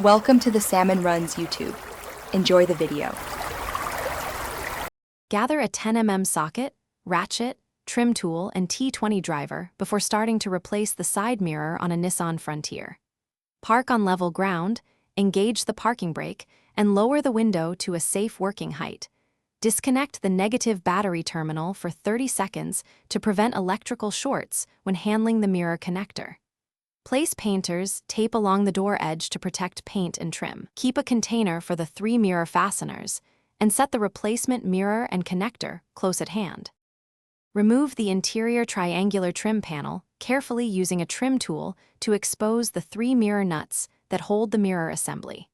Welcome to the Salmon Runs YouTube. Enjoy the video. Gather a 10mm socket, ratchet, trim tool, and T20 driver before starting to replace the side mirror on a Nissan Frontier. Park on level ground, engage the parking brake, and lower the window to a safe working height. Disconnect the negative battery terminal for 30 seconds to prevent electrical shorts when handling the mirror connector. Place painters, tape along the door edge to protect paint and trim. Keep a container for the 3 mirror fasteners, and set the replacement mirror and connector close at hand. Remove the interior triangular trim panel carefully using a trim tool to expose the 3 mirror nuts that hold the mirror assembly.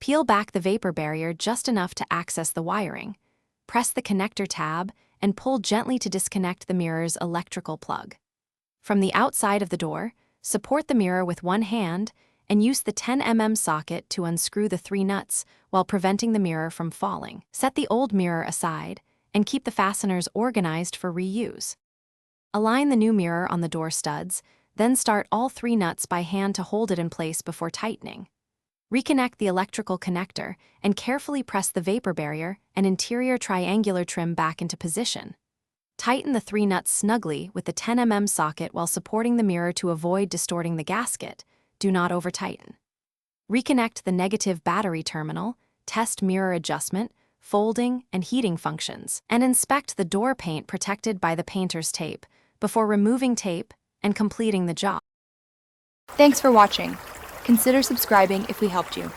Peel back the vapor barrier just enough to access the wiring. Press the connector tab and pull gently to disconnect the mirror's electrical plug. From the outside of the door, support the mirror with one hand and use the 10mm socket to unscrew the 3 nuts while preventing the mirror from falling. Set the old mirror aside and keep the fasteners organized for reuse. Align the new mirror on the door studs, then start all 3 nuts by hand to hold it in place before tightening. Reconnect the electrical connector and carefully press the vapor barrier and interior triangular trim back into position. Tighten the 3 nuts snugly with the 10mm socket while supporting the mirror to avoid distorting the gasket. Do not over-tighten. Reconnect the negative battery terminal, test mirror adjustment, folding, and heating functions, and inspect the door paint protected by the painter's tape before removing tape and completing the job. Thanks for watching. Consider subscribing if we helped you.